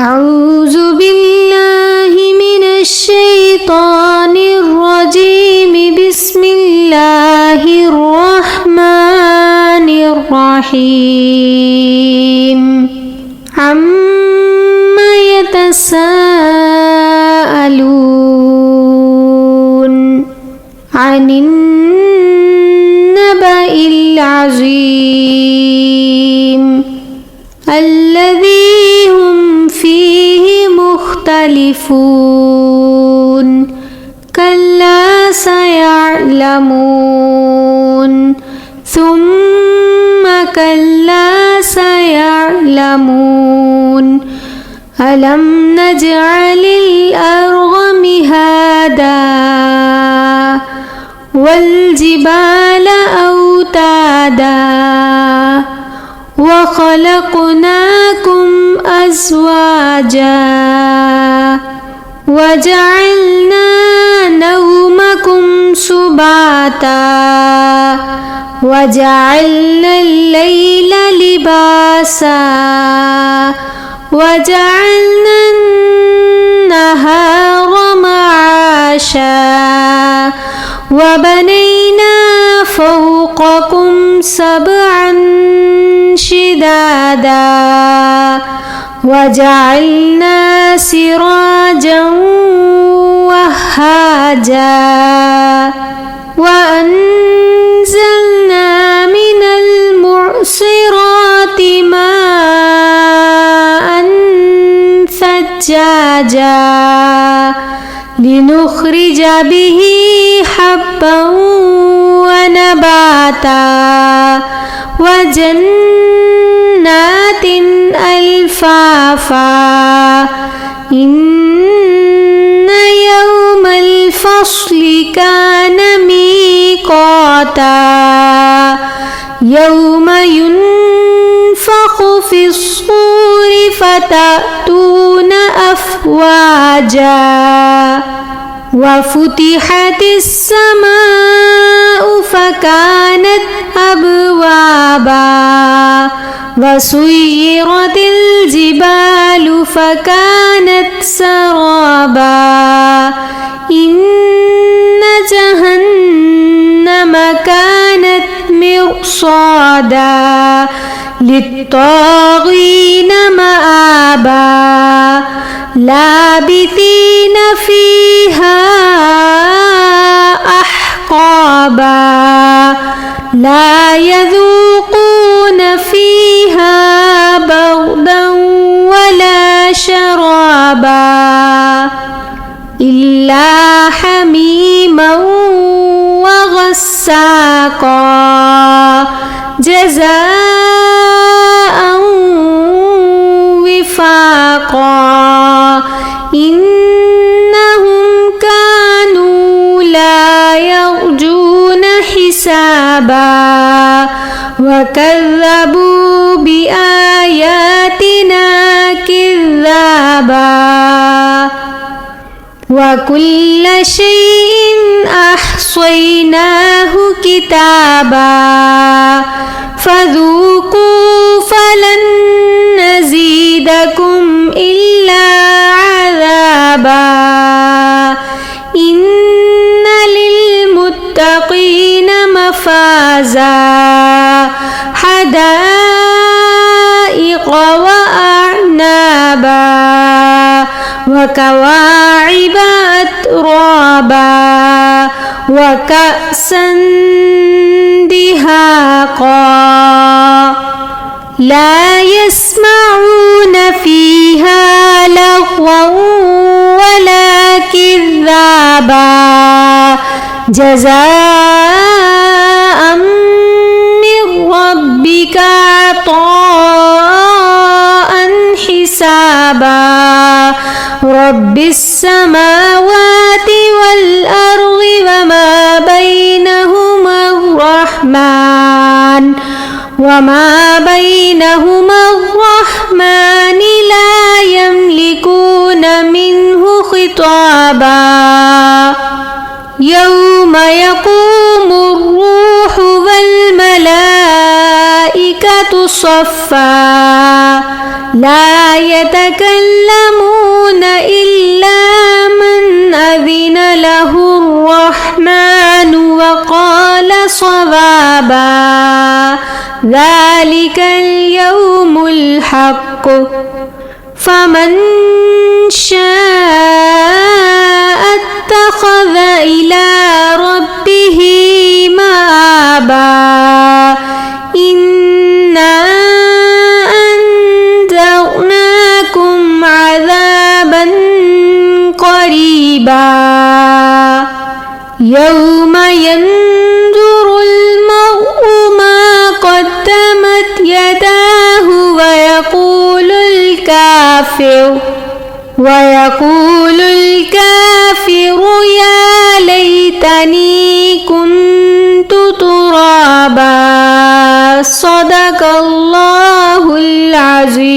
أعوذ بالله من الشيطان الرجيم. بسم الله الرحمن الرحيم. عما يتساءلون عن النبأ العظيم الذي هم فيه مختلفون. كلا سيعلمون ثم كلا سيعلمون. ألم نجعل الأرض مهادا والجبال أوتادا وخلقناكم أزواجا وجعلنا نومكم سباتا وجعلنا الليل لباسا وجعلنا النهار معاشا وبنينا فوقكم سبعا شدادا وجعلنا سراجا وهاجا وأنزلنا من المعصرات ماء ثجاجا لنخرج به حبا ونباتا وجنات ألفافا. إن يوم الفصل كان ميقاتا يوم ينفخ في الصور فتأتون أفواجا وفتحت السماء فكانت أبوابا وسيرت الجبال فكانت سرابا. إن جهنم كانت مرصادا للطاغين مآبا لابثين فيها أحقابا لا يذوقون فيها بردا ولا شرابا إلا حميما وغساقا جزاء وفاقا. إنهم كانوا لا يرجون حسابا وكذبوا بآياتنا كذابا وكل شيء أحصيناه كتابا فذوقوا فلن نزيدكم إلا عذابا. إن للمتقين مفازا حدائق وأعنابا وكواعب أترابا وكأسا دهاقا لا يسمعون فيها لغوا ولا كذابا جزاء من ربك عطاء حسابا. رب السماوات والأرض وما بينهما الرحمن لا يملكون منه خطابا. يوم يقوم الروح والملائكة صفا لا يتكلمون إلا من أذن له الرحمن وقال صوابا ذلك اليوم الحق فمن شاء اتخذ إلى ربه مآبا إنا أنذرناكم عذابا قريبا يوم ينظر المرء ما قدمت يداه ويقول الكافر يا ليتني كنت ترابا صدق الله العظيم.